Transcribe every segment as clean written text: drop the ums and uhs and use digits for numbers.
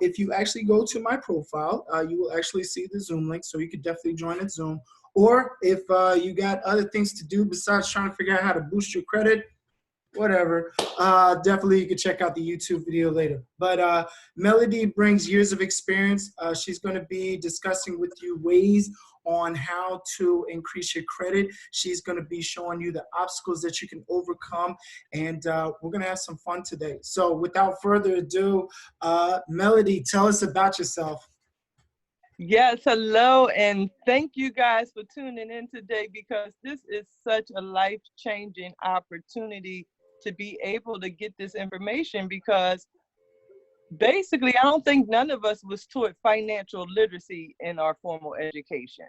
if you actually go to my profile, you will actually see the Zoom link, so you could definitely join at Zoom. Or if you got other things to do besides trying to figure out how to boost your credit, whatever, definitely you can check out the YouTube video later. But Melody brings years of experience. She's going to be discussing with you ways on how to increase your credit. She's going to be showing you the obstacles that you can overcome, and we're going to have some fun today. So without further ado, Melody, tell us about yourself. Yes, hello, and thank you guys for tuning in today, because this is such a life-changing opportunity to be able to get this information, because basically I don't think none of us was taught financial literacy in our formal education.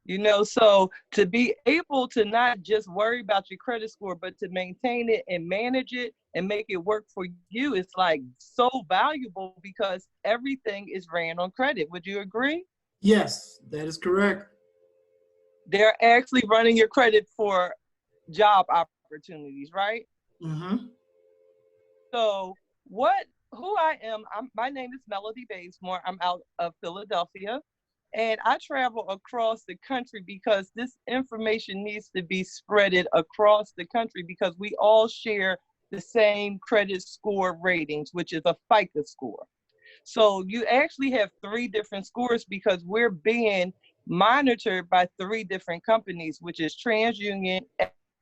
You know, so to be able to not just worry about your credit score, but to maintain it and manage it and make it work for you, is like so valuable, because everything is ran on credit. Would you agree? Yes, that is correct. They're actually running your credit for job opportunities, right? Mm-hmm. So who I am, my name is Melody Baysmore. I'm out of Philadelphia. And I travel across the country because this information needs to be spreaded across the country, because we all share the same credit score ratings, which is a FICO score. So you actually have 3 different scores, because we're being monitored by 3 different companies, which is TransUnion,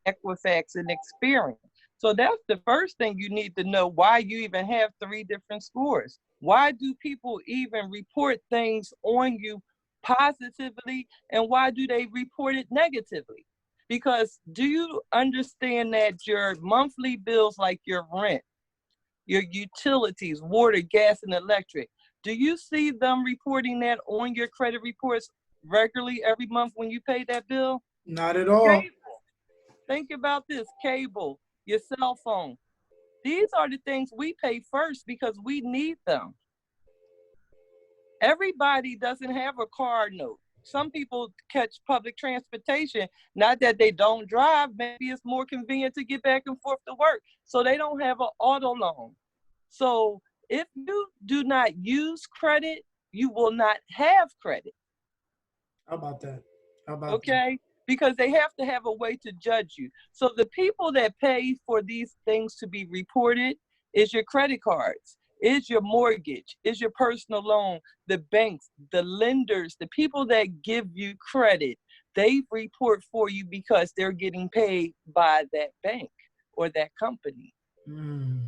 Equifax, and Experian. So that's the first thing you need to know, why you even have 3 different scores. Why do people even report things on you positively, and why do they report it negatively? Because do you understand that your monthly bills, like your rent, your utilities, water, gas, and electric, do you see them reporting that on your credit reports regularly every month when you pay that bill? Not at all. Cable. Think about this: cable, your cell phone. These are the things we pay first because we need them. Everybody doesn't have a car note. Some people catch public transportation, not that they don't drive, maybe it's more convenient to get back and forth to work, so they don't have an auto loan. So if you do not use credit, you will not have credit. How about that? How about okay? Because they have to have a way to judge you. So the people that pay for these things to be reported is your credit cards, is your mortgage, is your personal loan, the banks, the lenders, the people that give you credit. They report for you because they're getting paid by that bank or that company. that?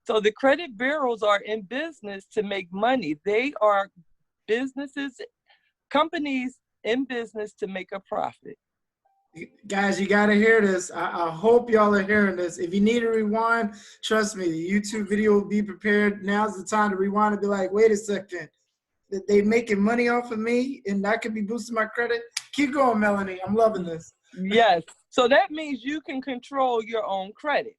So the credit bureaus are in business to make money. They are businesses, companies in business to make a profit. Guys, you got to hear this. I hope y'all are hearing this. If you need a rewind, trust me, the YouTube video will be prepared. Now's the time to rewind and be like, wait a second. That they making money off of me and that could be boosting my credit? Keep going, Melanie. I'm loving this. Yes. So that means you can control your own credit.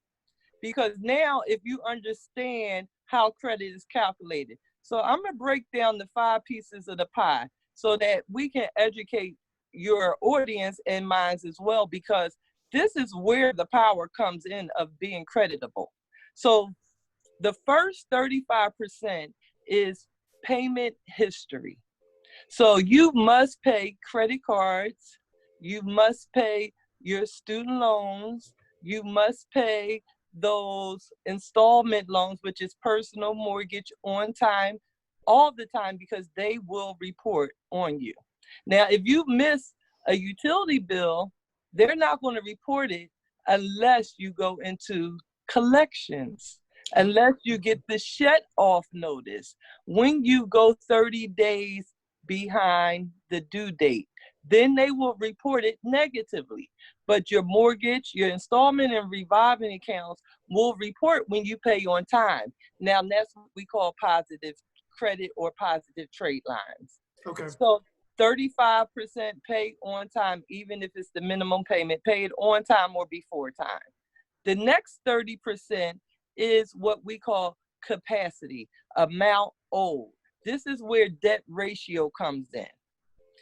Because now if you understand how credit is calculated. So I'm going to break down the 5 pieces of the pie so that we can educate your audience and minds as well, because this is where the power comes in of being creditable. So the first 35% is payment history. So you must pay credit cards, you must pay your student loans, you must pay those installment loans, which is personal mortgage, on time, all the time, because they will report on you. Now, if you miss a utility bill, they're not going to report it unless you go into collections, unless you get the shut-off notice. When you go 30 days behind the due date, then they will report it negatively. But your mortgage, your installment and revolving accounts will report when you pay on time. Now, that's what we call positive credit or positive trade lines. Okay. So 35% pay on time, even if it's the minimum payment, paid on time or before time. The next 30% is what we call capacity, amount owed. This is where debt ratio comes in.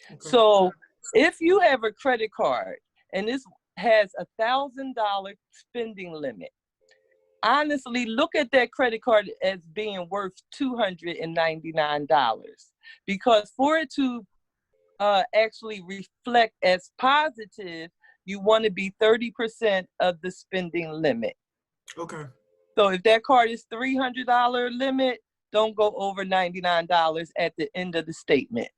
Okay. So if you have a credit card and this has $1,000 spending limit, honestly, look at that credit card as being worth $299, because for it to actually reflect as positive, you want to be 30% of the spending limit. Okay. So if that card is $300 limit, don't go over $99 at the end of the statement.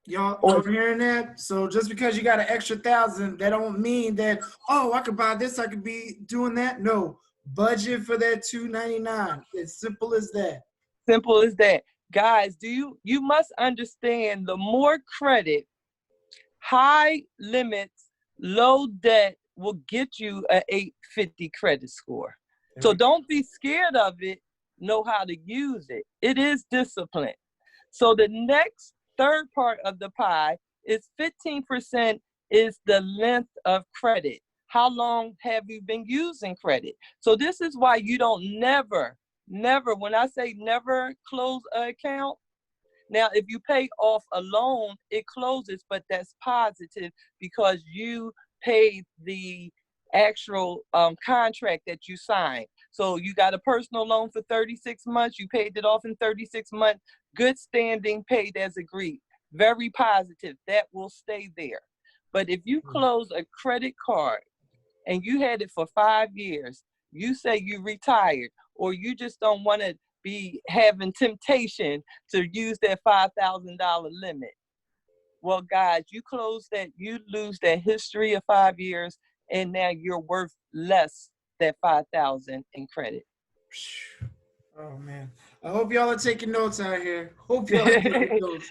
Y'all hearing that? So just because you got an extra 1,000, that don't mean that, oh, I could buy this, I could be doing that. No, budget for that $299. It's simple as that. Simple as that. Guys, you must understand, the more credit, high limits, low debt will get you an 850 credit score. So don't be scared of it. Know how to use it. It is discipline. So the next third part of the pie is 15% is the length of credit. How long have you been using credit? So this is why you don't never, when I say never close an account, now if you pay off a loan, it closes, but that's positive because you paid the actual contract that you signed. So you got a personal loan for 36 months, you paid it off in 36 months, good standing, paid as agreed. Very positive. That will stay there. But if you close a credit card and you had it for 5 years, you say you retired, or you just don't want to be having temptation to use that $5,000 limit. Well, guys, you close that, you lose that history of 5 years, and now you're worth less than $5,000 in credit. Oh man, I hope y'all are taking notes out here. Hope y'all are taking notes.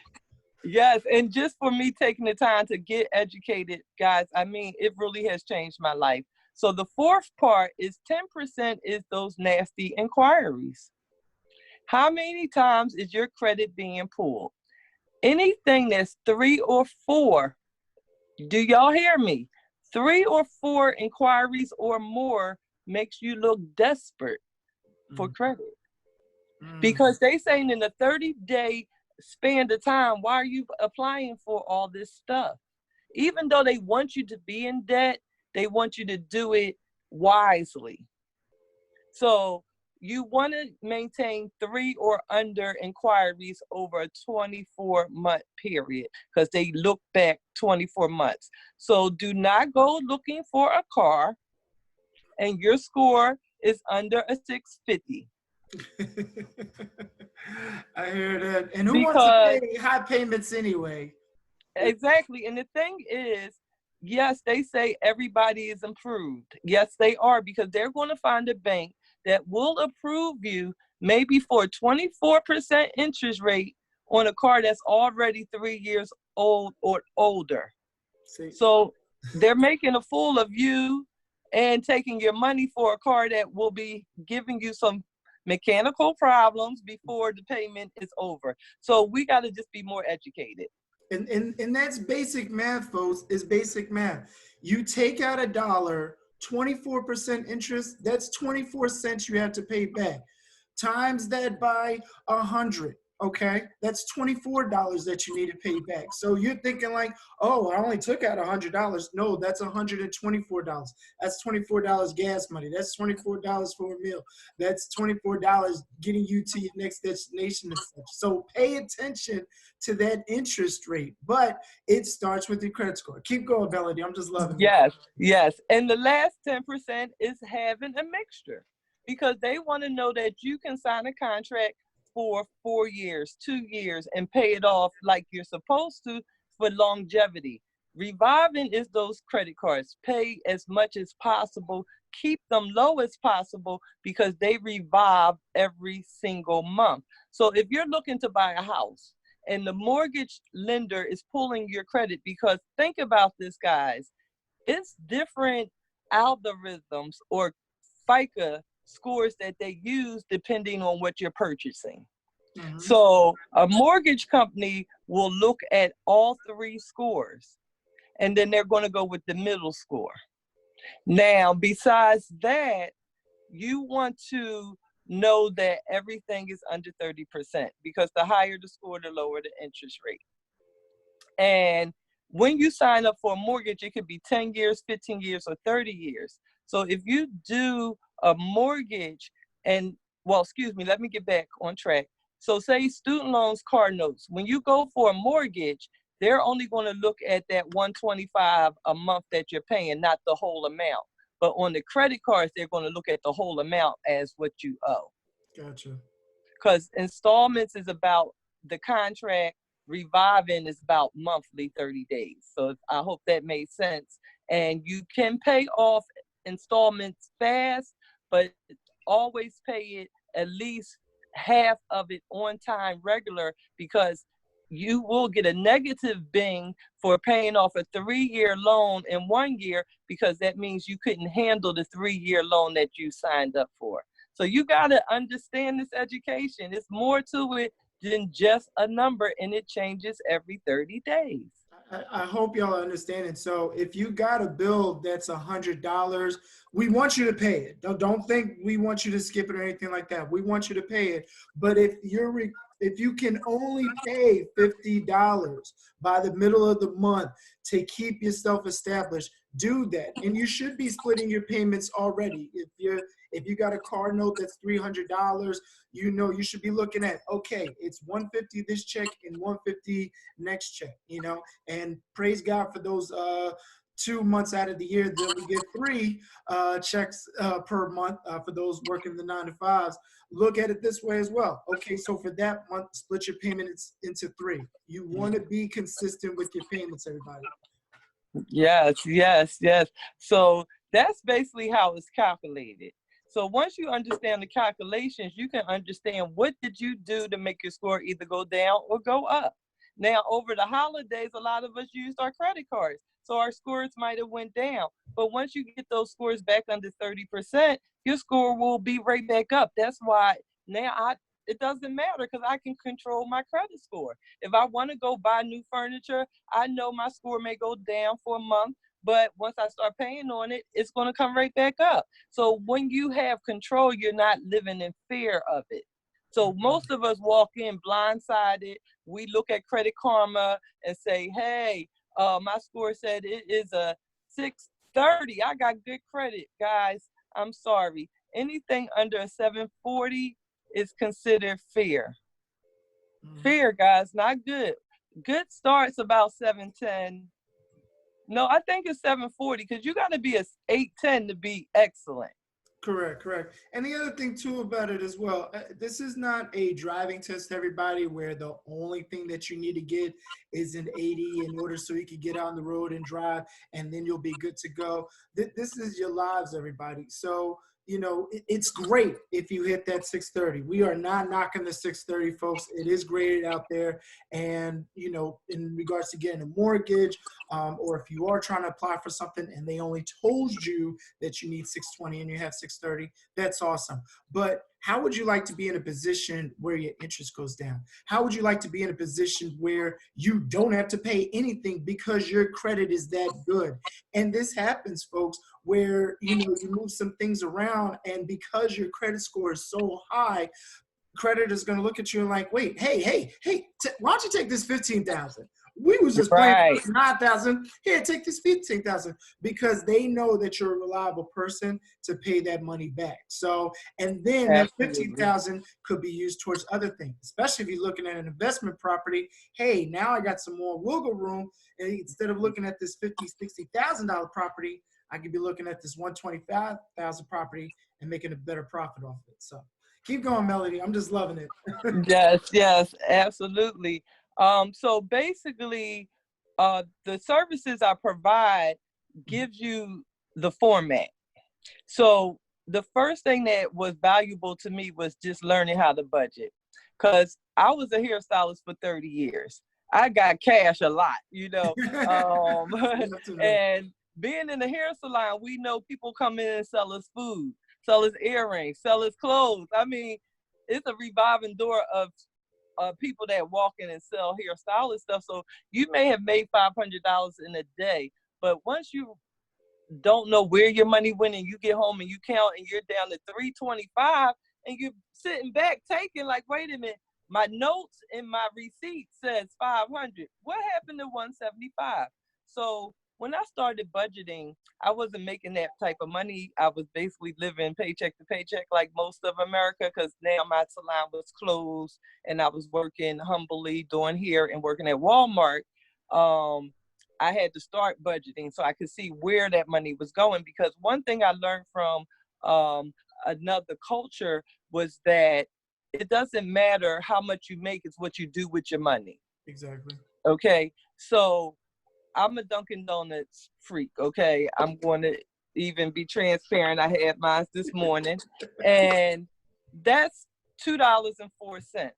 Yes, and just for me taking the time to get educated, guys, I mean, it really has changed my life. So the fourth part is 10% is those nasty inquiries. How many times is your credit being pulled? Anything that's 3 or 4, do y'all hear me? 3 or 4 inquiries or more makes you look desperate for credit. Because they saying in the 30-day span of time, why are you applying for all this stuff? Even though they want you to be in debt, they want you to do it wisely. So you want to maintain 3 or under inquiries over a 24-month period, because they look back 24 months. So do not go looking for a car and your score is under a 650. I hear that. And who wants to pay high payments anyway? Exactly. And the thing is, yes, they say everybody is improved. Yes, they are, because they're going to find a bank that will approve you maybe for a 24% interest rate on a car that's already 3 years old or older. So they're making a fool of you and taking your money for a car that will be giving you some mechanical problems before the payment is over. So we got to just be more educated. And that's basic math, folks. Is basic math. You take out $1, 24% interest, that's 24 cents you have to pay back. Times that by 100, okay? That's $24 that you need to pay back. So you're thinking like, oh, I only took out $100. No, that's $124. That's $24 gas money. That's $24 for a meal. That's $24 getting you to your next destination and such. So pay attention to that interest rate, but it starts with your credit score. Keep going, Melody. I'm just loving it. Yes. And the last 10% is having a mixture, because they want to know that you can sign a contract for 4 years, 2 years, and pay it off like you're supposed to for longevity. Reviving is those credit cards. Pay as much as possible. Keep them low as possible, because they revive every single month. So if you're looking to buy a house and the mortgage lender is pulling your credit, because think about this, guys, it's different algorithms or FICA scores that they use depending on what you're purchasing. So a mortgage company will look at all 3 scores, and then they're going to go with the middle score. Now, besides that, you want to know that everything is under 30%, because the higher the score, the lower the interest rate. And when you sign up for a mortgage, it could be 10 years, 15 years, or 30 years. So if you do a mortgage And well, excuse me, let me get back on track. So say student loans, car notes, when you go for a mortgage, they're only going to look at that 125 a month that you're paying, not the whole amount. But on the credit cards, they're going to look at the whole amount as what you owe. Gotcha. Because installments is about the contract, reviving is about monthly 30 days. So I hope that made sense. And you can pay off installments fast, but always pay it at least half of it on time regular, because you will get a negative bing for paying off a 3-year loan in 1 year, because that means you couldn't handle the 3-year loan that you signed up for. So you got to understand this education. It's more to it than just a number, and it changes every 30 days. I hope y'all understand it. So if you got a bill that's $100, we want you to pay it. Don't think we want you to skip it or anything like that. We want you to pay it. But if you can only pay $50 by the middle of the month to keep yourself established, do that. And you should be splitting your payments already. If you got a car note that's $300, you should be looking at, okay, it's $150 this check and $150 next check, and praise God for those 2 months out of the year that we get 3 checks per month for those working the 9-to-5s. Look at it this way as well. Okay, so for that month, split your payments into 3. You want to be consistent with your payments, everybody. Yes, yes, yes. So that's basically how it's calculated. So once you understand the calculations, you can understand what did you do to make your score either go down or go up. Now, over the holidays, a lot of us used our credit cards, so our scores might have went down. But once you get those scores back under 30%, your score will be right back up. That's why now it doesn't matter, because I can control my credit score. If I want to go buy new furniture, I know my score may go down for a month, but once I start paying on it, it's going to come right back up. So when you have control, you're not living in fear of it. So most of us walk in blindsided. We look at Credit Karma and say, hey, my score said it is a 630. I got good credit, guys. I'm sorry. Anything under a 740 is considered fear. Fear, guys, not good. Good starts about 710. No, I think it's 740, because you got to be a 810 to be excellent. Correct. And the other thing too about it as well, this is not a driving test, everybody, where the only thing that you need to get is an 80 in order so you can get on the road and drive, and then you'll be good to go. This is your lives, everybody. So, it's great if you hit that 630. We are not knocking the 630, folks. It is graded out there. And, in regards to getting a mortgage, or if you are trying to apply for something and they only told you that you need 620 and you have 630, that's awesome. But how would you like to be in a position where your interest goes down? How would you like to be in a position where you don't have to pay anything because your credit is that good? And this happens, folks, where you move some things around, and because your credit score is so high, credit is going to look at you and like, wait, hey, why don't you take this 15,000? We was just playing for 9,000. Here, take this 15,000, because they know that you're a reliable person to pay that money back. So, and then that 15,000 could be used towards other things, especially if you're looking at an investment property. Hey, now I got some more wiggle room, and instead of looking at this $50,000-$60,000 property, I could be looking at this $125,000 property and making a better profit off it. So keep going, Melody. I'm just loving it. Yes, absolutely. So basically, the services I provide gives you the format. So the first thing that was valuable to me was just learning how to budget, because I was a hairstylist for 30 years. I got cash a lot, and being in the hair salon, we know people come in and sell us food, sell us earrings, sell us clothes. I mean, it's a revolving door of people that walk in and sell hairstylist stuff. So you may have made $500 in a day, but once you don't know where your money went and you get home and you count and you're down to $325, and you're sitting back taking like, wait a minute, my notes and my receipt says 500. What happened to 175? So when I started budgeting, I wasn't making that type of money. I was basically living paycheck to paycheck like most of America, because now my salon was closed and I was working humbly doing hair and working at Walmart. I had to start budgeting so I could see where that money was going, because one thing I learned from another culture was that it doesn't matter how much you make, it's what you do with your money. Exactly. Okay, so I'm a Dunkin' Donuts freak, okay? I'm going to even be transparent. I had mine this morning, and that's $2.04.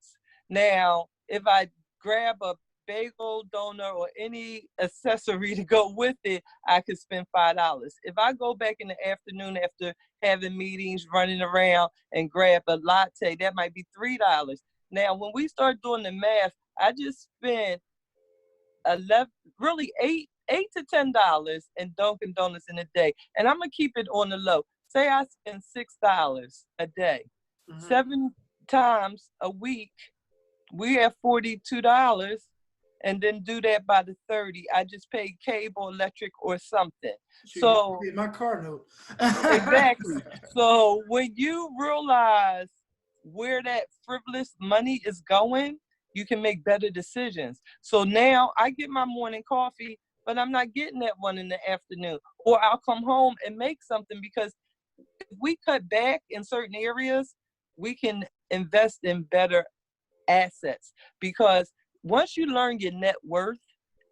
Now, if I grab a bagel, donut, or any accessory to go with it, I could spend $5. If I go back in the afternoon after having meetings, running around, and grab a latte, that might be $3. Now, when we start doing the math, I just spent 11, really $8 to $10 in Dunkin' Donuts in a day. And I'm gonna keep it on the low. Say I spend $6 a day. 7 times a week, we have $42. And then do that by the 30. I just paid cable, electric, or something. So my car note. exactly. So when you realize where that frivolous money is going, you can make better decisions. So now I get my morning coffee, but I'm not getting that one in the afternoon. Or I'll come home and make something, because if we cut back in certain areas, we can invest in better assets. Because once you learn your net worth,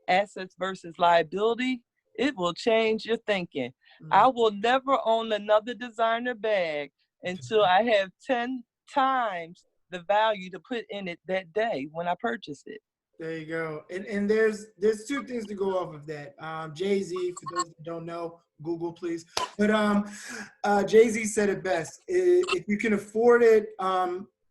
assets versus liability, it will change your thinking. I will never own another designer bag until I have 10 times the value to put in it that day when I purchase it. There you go. And there's two things to go off of that. Jay-Z, for those that don't know, Google please. But Jay-Z said it best. If you can afford it,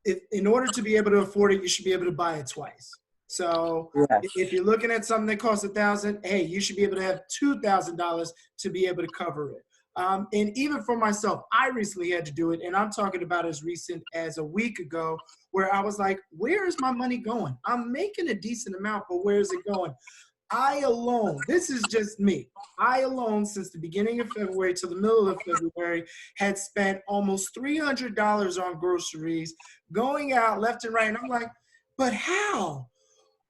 if in order to be able to afford it, you should be able to buy it twice. So Yes. if you're looking at something that costs $1,000, hey, you should be able to have $2,000 to be able to cover it. And even for myself, I recently had to do it, and I'm talking about as recent as a week ago, where I was like, where is my money going? I'm making a decent amount, but where is it going? I alone, this is just me, I alone, since the beginning of February to the middle of February, had spent almost $300 on groceries, going out left and right. And I'm like, but how?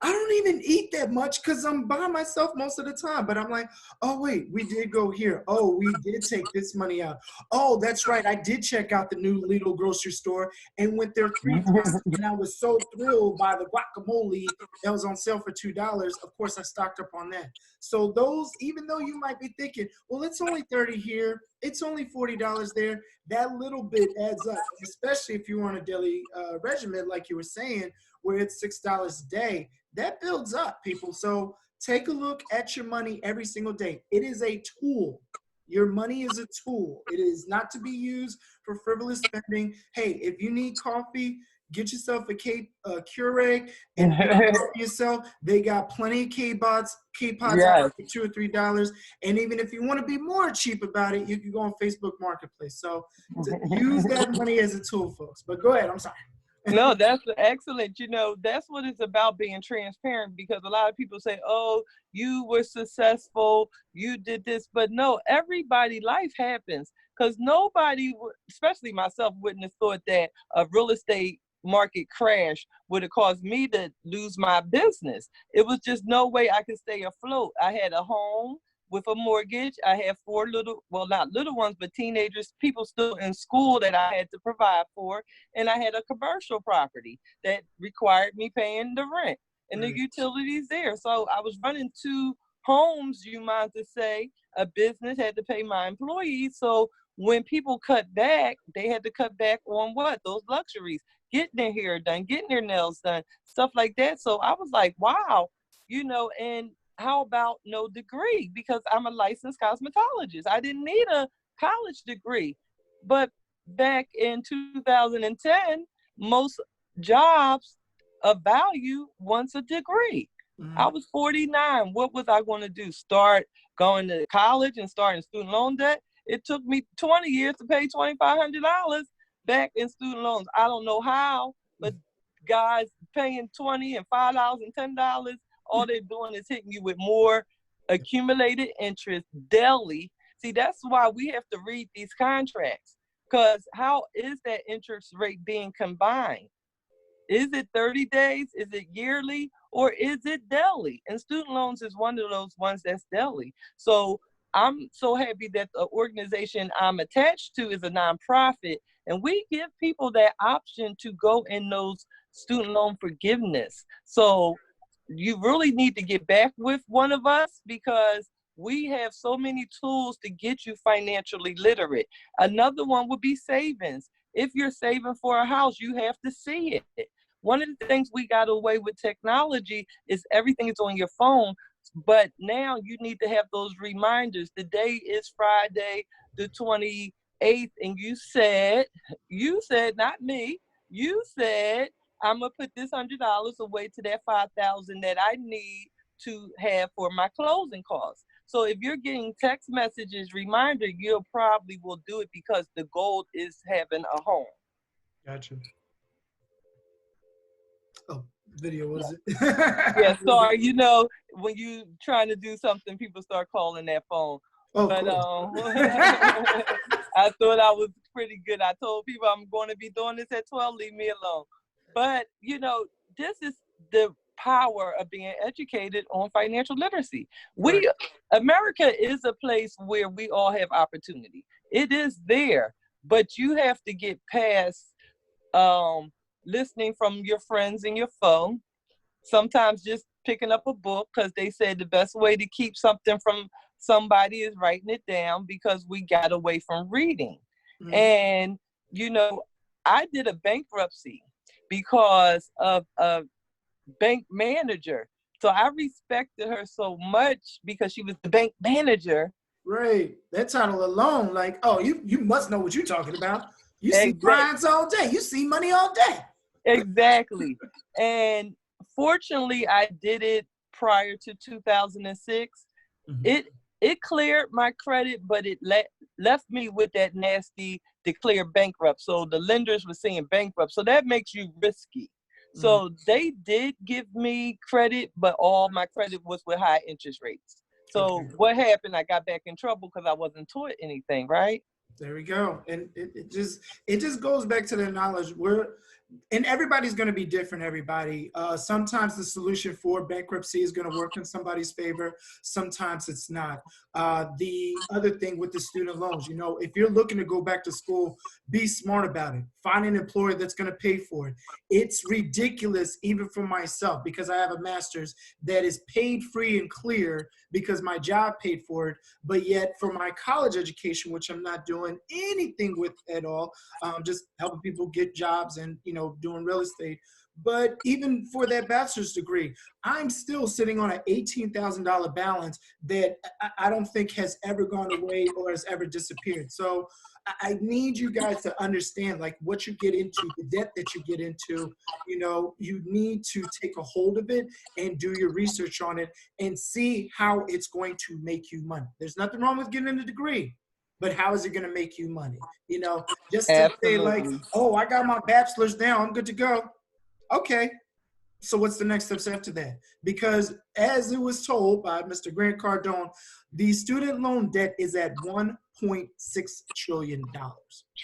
I don't even eat that much because I'm by myself most of the time. But I'm like, oh, wait, we did go here. Oh, we did take this money out. Oh, that's right. I did check out the new Lidl grocery store and went there 3 times. And I was so thrilled by the guacamole that was on sale for $2. Of course, I stocked up on that. So those, even though you might be thinking, well, it's only $30 here, it's only $40 there, that little bit adds up, especially if you're on a daily regimen, like you were saying, where it's $6 a day. That builds up, people. So take a look at your money every single day. It is a tool. Your money is a tool. It is not to be used for frivolous spending. Hey, if you need coffee, get yourself a Keurig and make it for yourself. They got plenty of K-pods Yes. out for $2 or $3. And even if you want to be more cheap about it, you can go on Facebook Marketplace. So use that money as a tool, folks. But go ahead. I'm sorry. No, that's excellent. You know, that's what it's about, being transparent, because a lot of people say, oh, you were successful, you did this. But no, everybody, life happens, because nobody, especially myself, wouldn't have thought that a real estate market crash would have caused me to lose my business. It was just no way I could stay afloat. I had a home with a mortgage. I had 4 little, well, not little ones, but teenagers, people still in school that I had to provide for. And I had a commercial property that required me paying the rent and the utilities there. So I was running 2 homes, you mind to say. A business, had to pay my employees. So when people cut back, they had to cut back on what? Those luxuries, getting their hair done, getting their nails done, stuff like that. So I was like, wow, you know, and how about no degree? Because I'm a licensed cosmetologist. I didn't need a college degree. But back in 2010, most jobs of value wants a degree. I was 49. What was I going to do? Start going to college and starting student loan debt? It took me 20 years to pay $2,500 back in student loans. I don't know how, but guys paying $20 and $5 and $10, all they're doing is hitting you with more accumulated interest daily. See, that's why we have to read these contracts, because how is that interest rate being combined? Is it 30 days? Is it yearly? Or is it daily? And student loans is one of those ones that's daily. So I'm so happy that the organization I'm attached to is a nonprofit, and we give people that option to go in those student loan forgiveness. So you really need to get back with one of us, because we have so many tools to get you financially literate. Another one would be savings. If you're saving for a house, you have to see it. One of the things we got away with technology is everything is on your phone, but now you need to have those reminders. The day is Friday, the 28th, and you said, not me, you said, I'm gonna put this $100 away to that 5,000 that I need to have for my closing costs. So if you're getting text messages reminder, you'll probably will do it because the goal is having a home. Gotcha. Oh, video was it? Yeah, sorry, you know, when you trying to do something, people start calling that phone. Oh, But cool. I thought I was pretty good. I told people I'm going to be doing this at 12, leave me alone. But, you know, this is the power of being educated on financial literacy. Right. America is a place where we all have opportunity. It is there, but you have to get past listening from your friends in your phone. Sometimes just picking up a book, because they said the best way to keep something from somebody is writing it down, because we got away from reading. Mm-hmm. And, you know, I did a bankruptcy because of a bank manager. So I respected her so much because she was the bank manager. Right. That title alone, like, oh, you must know what you're talking about. You see Exactly. clients all day. You see money all day. Exactly. And fortunately, I did it prior to 2006. Mm-hmm. It cleared my credit, but it left me with that nasty declare bankrupt. So the lenders were saying bankrupt. So that makes you risky. So they did give me credit, but all my credit was with high interest rates. So what happened? I got back in trouble because I wasn't taught anything, right? There we go. And it just goes back to the knowledge. And everybody's going to be different, everybody. Sometimes the solution for bankruptcy is going to work in somebody's favor. Sometimes it's not. The other thing with the student loans, you know, if you're looking to go back to school, be smart about it. Find an employer that's going to pay for it. It's ridiculous, even for myself, because I have a master's that is paid free and clear because my job paid for it. But yet for my college education, which I'm not doing anything with at all, just helping people get jobs and, you know, doing real estate. But even for that bachelor's degree, I'm still sitting on an $18,000 balance that I don't think has ever gone away or has ever disappeared. So I need you guys to understand, like, what you get into, the debt that you get into, you know, you need to take a hold of it and do your research on it and see how it's going to make you money. There's nothing wrong with getting a degree, but how is it going to make you money? You know, just to say like, oh, I got my bachelor's now, I'm good to go. Okay, so what's the next steps after that? Because as it was told by Mr. Grant Cardone, the student loan debt is at $1.6 trillion.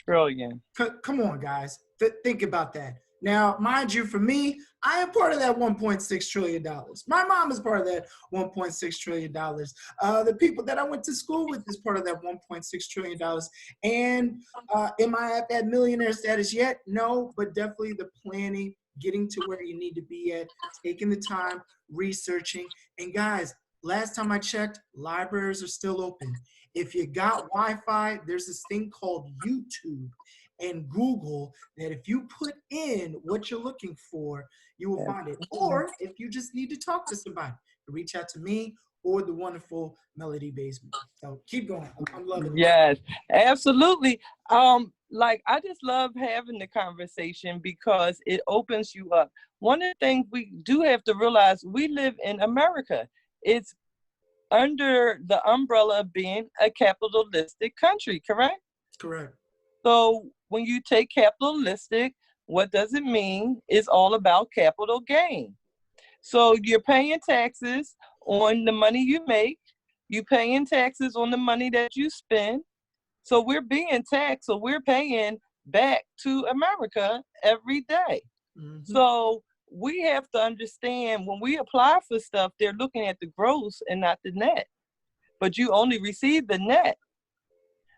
Trillion. Come on, guys. Think about that. Now, mind you, for me, I am part of that $1.6 trillion. My mom is part of that $1.6 trillion. The people that I went to school with is part of that $1.6 trillion. And am I at that millionaire status yet? No, but definitely the planning, getting to where you need to be at, taking the time, researching. And guys, last time I checked, libraries are still open. If you got Wi-Fi, there's this thing called YouTube and Google that if you put in what you're looking for, you will find it. Or if you just need to talk to somebody, reach out to me or the wonderful Melody Baysmore. So keep going. I'm loving it. Yes, absolutely. Like, I just love having the conversation because it opens you up. One of the things we do have to realize, we live in America. It's under the umbrella of being a capitalistic country, correct? Correct. So when you take capitalistic, what does it mean? It's all about capital gain. So you're paying taxes on the money you make. You paying taxes on the money that you spend. So we're being taxed. So we're paying back to America every day. Mhm. So we have to understand when we apply for stuff, they're looking at the gross and not the net. But you only receive the net.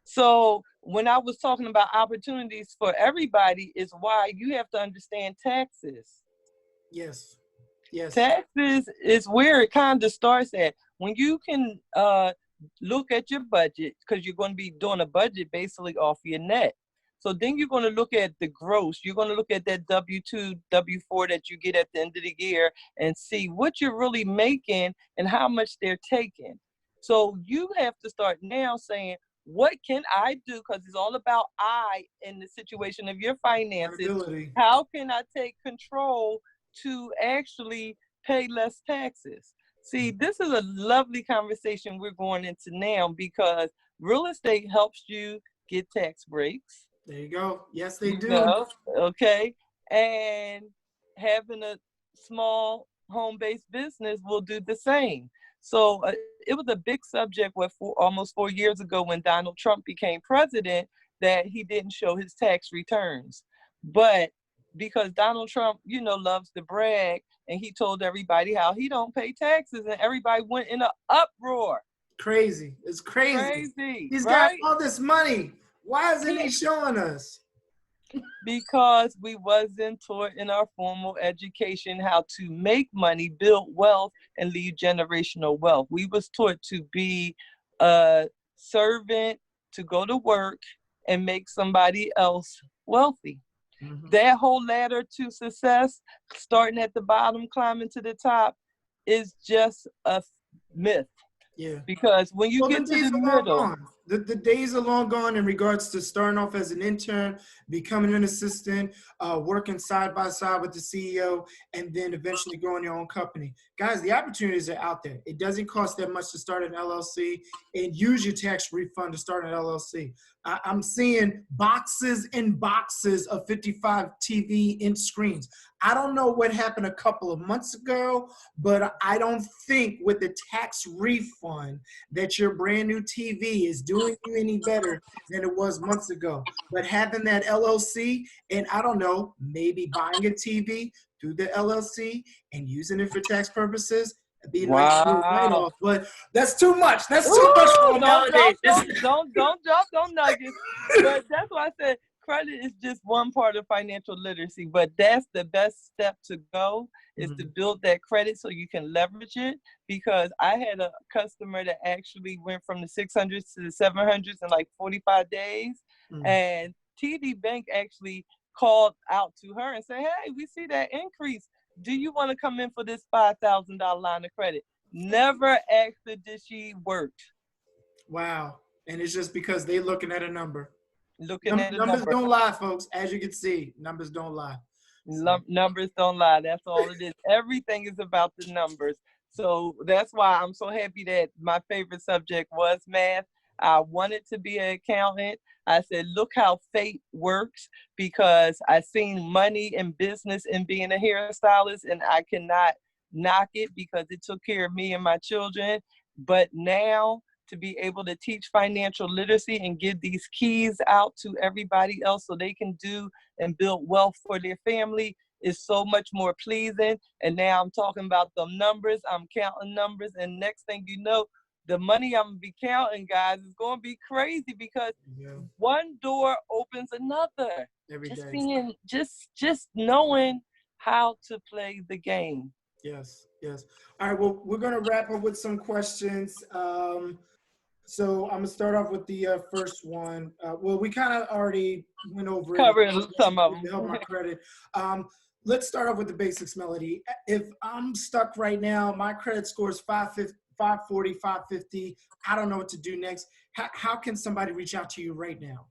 So when I was talking about opportunities for everybody, is why you have to understand taxes. Yes. Yes. Taxes is where it kind of starts at. When you can look at your budget, because you're going to be doing a budget basically off your net. So then you're going to look at the gross. You're going to look at that W-2, W-4 that you get at the end of the year and see what you're really making and how much they're taking. So you have to start now saying, what can I do? Because it's all about I in the situation of your finances. Accountability. How can I take control to actually pay less taxes? See, this is a lovely conversation we're going into now, because real estate helps you get tax breaks. There you go. Yes, they do. No, okay. And having a small home-based business will do the same. So it was a big subject almost 4 years ago when Donald Trump became president, that he didn't show his tax returns. But because Donald Trump, loves to brag, and he told everybody how he don't pay taxes, and everybody went in an uproar. Crazy. It's crazy. Crazy, He's got right? all this money. Why isn't he showing us? Because we wasn't taught in our formal education how to make money, build wealth, and leave generational wealth. We was taught to be a servant, to go to work and make somebody else wealthy. Mhm. That whole ladder to success, starting at the bottom, climbing to the top, is just a myth. Yeah. Because when you get to the middle, gone. The days are long gone in regards to starting off as an intern, becoming an assistant, working side by side with the CEO, and then eventually growing your own company. Guys, the opportunities are out there. It doesn't cost that much to start an LLC, and use your tax refund to start an LLC. I'm seeing boxes and boxes of 55 TV-inch screens. I don't know what happened a couple of months ago, but I don't think with the tax refund that your brand new TV is doing you any better than it was months ago. But having that LLC, and I don't know, maybe buying a TV through the LLC and using it for tax purposes, it'd be a nice little wow. write-off. But that's too much. That's too much for nowadays. Don't jump on nuggets. But that's why I said credit is just one part of financial literacy. But that's the best step to go, is to build that credit so you can leverage it. Because I had a customer that actually went from the 600s to the 700s in like 45 days. And TD Bank actually called out to her and said, hey, we see that increase. Do you want to come in for this $5,000 line of credit? Never asked her, did she work? Wow. And it's just because they looking at a number. Looking at a Numbers number. don't lie, folks. As you can see, numbers don't lie. Numbers don't lie. That's all it is. Everything is about the numbers. So that's why I'm so happy that my favorite subject was math. I wanted to be an accountant. I said, look how fate works, because I seen money in business and being a hairstylist, and I cannot knock it because it took care of me and my children. But now to be able to teach financial literacy and give these keys out to everybody else so they can do and build wealth for their family is so much more pleasing. And now I'm talking about the numbers. I'm counting numbers. And next thing you know, the money I'm going to be counting, guys, is going to be crazy, because one door opens another. Just knowing how to play the game. Yes. All right, well, we're going to wrap up with some questions. So I'm going to start off with the first one. Well, we kind of already went over Covered some of to them. help my credit. Let's start off with the basics, Melody. If I'm stuck right now, my credit score is 540, 550. I don't know what to do next. How can somebody reach out to you right now?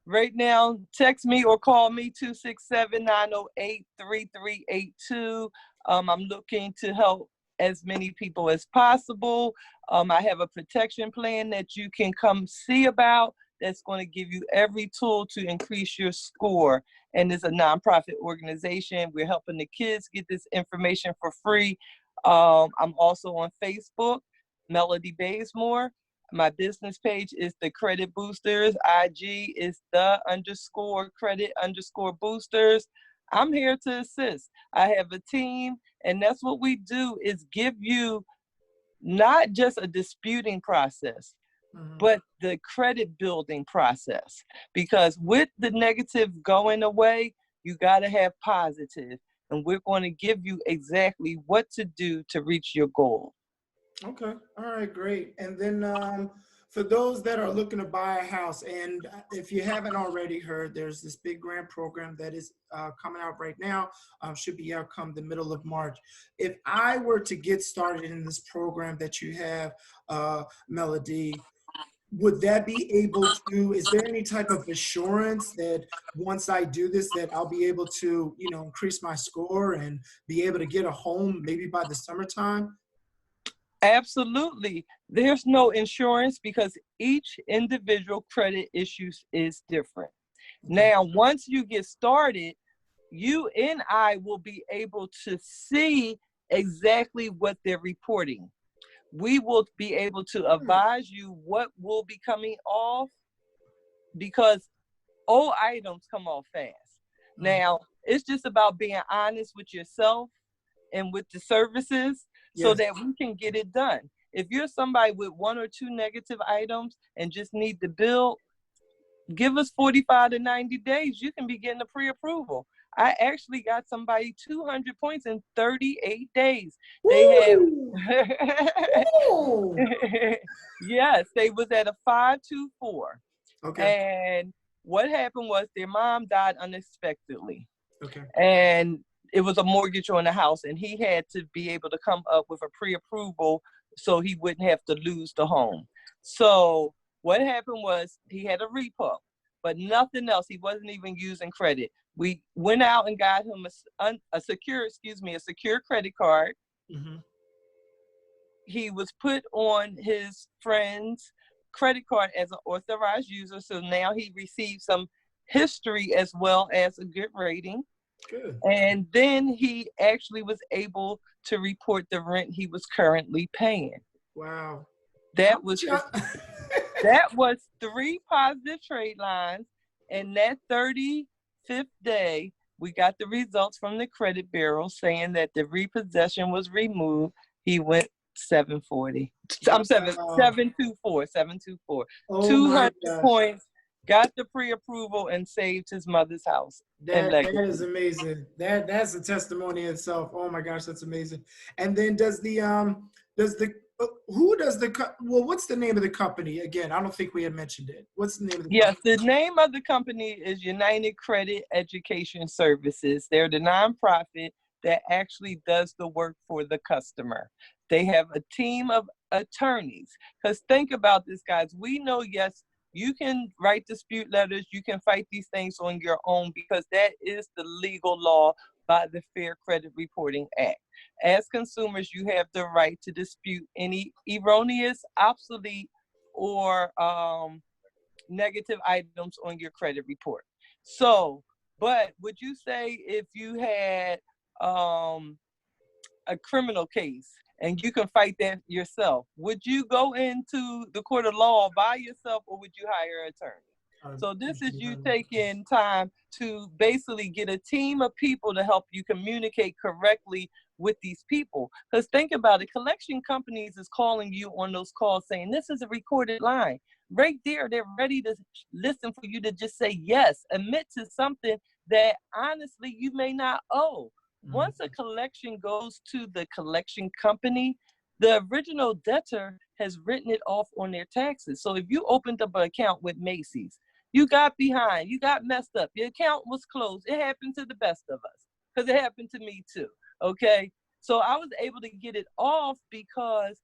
Right now, text me or call me 267-908-3382. I'm looking to help as many people as possible. I have a protection plan that you can come see about that's going to give you every tool to increase your score. And it's a nonprofit organization. We're helping the kids get this information for free. I'm also on Facebook. Melody Baysmore. My business page is the Credit Boosters. IG is the underscore credit underscore boosters. I'm here to assist. I have a team, and that's what we do is give you not just a disputing process, but the credit building process. Because with the negative going away, you got to have positive. And we're going to give you exactly what to do to reach your goal. Okay. All right, great. And then for those that are looking to buy a house, and if you haven't already heard, there's this big grant program that is coming out right now, should be out come the middle of March. If I were to get started in this program that you have, Melody, would that be able to, is there any type of assurance that once I do this, that I'll be able to, you know, increase my score and be able to get a home maybe by the summertime? Absolutely. There's no insurance because each individual credit issues is different. Okay. Now, once you get started, you and I will be able to see exactly what they're reporting. We will be able to advise you what will be coming off because old items come off fast. Now, it's just about being honest with yourself and with the services so Yes. that we can get it done. If you're somebody with 1 or 2 negative items and just need the bill, give us 45 to 90 days. You can be getting a pre-approval. I actually got somebody 200 points in 38 days. They have, yes, they was at a 524. Okay. And what happened was their mom died unexpectedly. Okay. And it was a mortgage on the house, and he had to be able to come up with a pre-approval so he wouldn't have to lose the home. So what happened was he had a repo, but nothing else. He wasn't even using credit. We went out and got him a secure credit card. Mm-hmm. He was put on his friend's credit card as an authorized user. So now he received some history as well as a good rating. Good. And then he actually was able to report the rent he was currently paying. Wow. That was 3 positive trade lines. And that 35th day, we got the results from the credit bureau saying that the repossession was removed. He went 740. I'm 724. Oh 200 my gosh. points, got the pre-approval and saved his mother's house. That is amazing. That's a testimony itself. Oh my gosh, that's amazing. And then does the what's the name of the company again? I don't think we had mentioned it. What's the name of the Yes, company? the name of the company is United Credit Education Services. They're the nonprofit that actually does the work for the customer. They have a team of attorneys. Because think about this, guys. We know, yes, you can write dispute letters, you can fight these things on your own because that is the legal law by the Fair Credit Reporting Act. As consumers, you have the right to dispute any erroneous, obsolete, or negative items on your credit report. So, but would you say if you had a criminal case and you can fight that yourself, would you go into the court of law by yourself or would you hire an attorney? So this is you taking time to basically get a team of people to help you communicate correctly with these people. Because think about it, collection companies is calling you on those calls saying, this is a recorded line. Right there, they're ready to listen for you to just say yes, admit to something that honestly you may not owe. Once a collection goes to the collection company, the original debtor has written it off on their taxes. So if you opened up an account with Macy's, you got behind, you got messed up, your account was closed. It happened to the best of us because it happened to me too, okay? So I was able to get it off because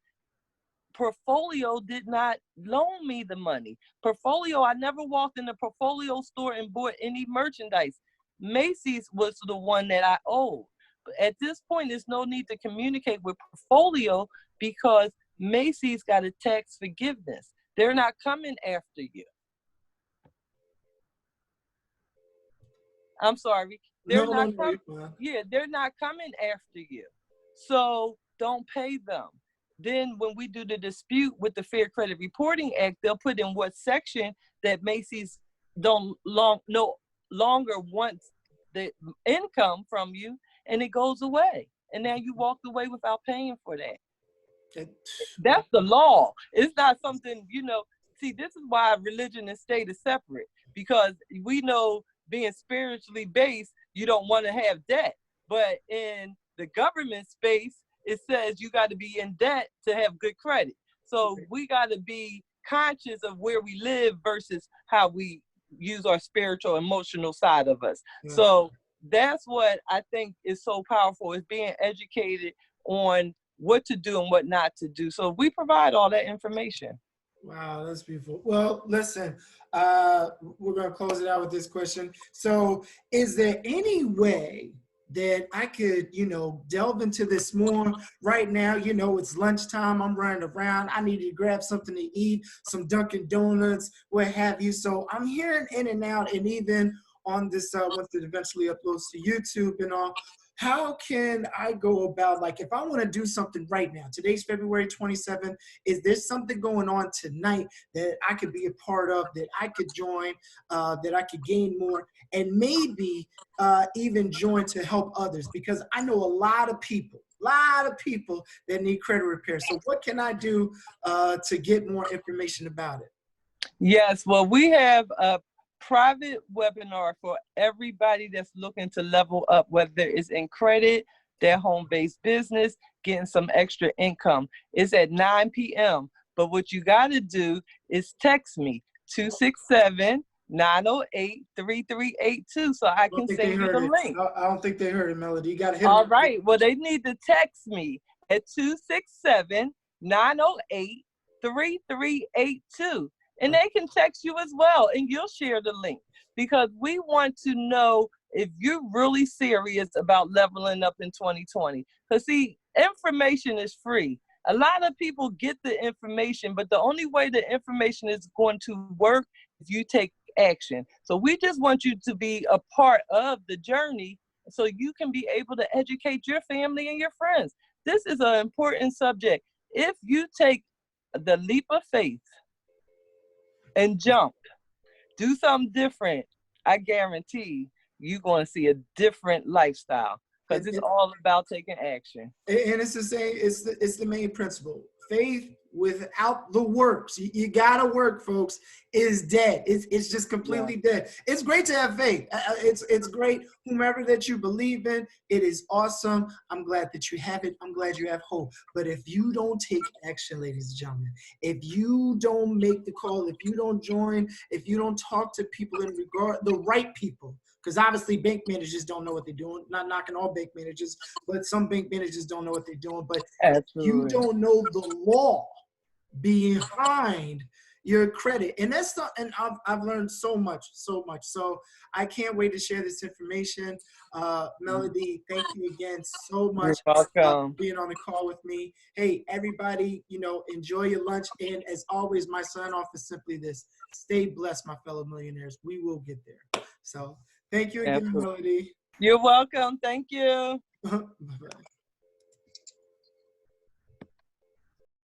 Portfolio did not loan me the money. Portfolio, I never walked in a Portfolio store and bought any merchandise. Macy's was the one that I owed. But at this point, there's no need to communicate with Portfolio because Macy's got a tax forgiveness. They're not coming after you. I'm sorry. They're not coming. Yeah, they're not coming after you. So don't pay them. then when we do the dispute with the Fair Credit Reporting Act, they'll put in what section that Macy's no longer wants the income from you, and it goes away. And now you walked away without paying for that. That's the law. It's not something, see, this is why religion and state is separate, because we know being spiritually based, you don't want to have debt. But in the government space, it says you got to be in debt to have good credit. So we got to be conscious of where we live versus how we use our spiritual, emotional side of us. Yeah. So that's what I think is so powerful, is being educated on what to do and what not to do. So we provide all that information. Wow, that's beautiful. Well, listen, we're going to close it out with this question. So is there any way that I could, delve into this more? Right now, it's lunchtime. I'm running around. I need to grab something to eat, some Dunkin' Donuts, what have you. So I'm hearing in and out, and even on this, once it eventually uploads to YouTube and all, how can I go about, like, if I want to do something right now? Today's February 27th. Is there something going on tonight that I could be a part of, that I could join, that I could gain more, and maybe even join to help others? Because I know a lot of people that need credit repair. So what can I do to get more information about it? Yes, well, we have a private webinar for everybody that's looking to level up, whether it's in credit, their home-based business, getting some extra income. It's at 9 p.m. But what you got to do is text me 267-908-3382 so I can send you the link. I don't think they heard it, Melody. You got to hit All right. Well, they need to text me at 267-908-3382. And they can text you as well, and you'll share the link, because we want to know if you're really serious about leveling up in 2020. Because, see, information is free. A lot of people get the information, but the only way the information is going to work is you take action. So we just want you to be a part of the journey so you can be able to educate your family and your friends. This is an important subject. If you take the leap of faith and jump, do something different, I guarantee you're going to see a different lifestyle, because it's all about taking action. And it's the same, it's the main principle. Faith without the works, you gotta work, folks, is dead. It's just completely dead. It's great to have faith. It's great, whomever that you believe in, it is awesome. I'm glad that you have it. I'm glad you have hope. But if you don't take action, ladies and gentlemen, if you don't make the call, if you don't join, if you don't talk to people in regard, the right people, because obviously bank managers don't know what they're doing. Not knocking all bank managers, but some bank managers don't know what they're doing. But you don't know the law behind your credit. And that's not, and I've learned so much. So I can't wait to share this information. Melody, thank you again so much for being on the call with me. Hey, everybody, enjoy your lunch. And as always, my sign off is simply this: stay blessed, my fellow millionaires. We will get there. So thank you again, Melody. You're welcome. Thank you. Bye-bye.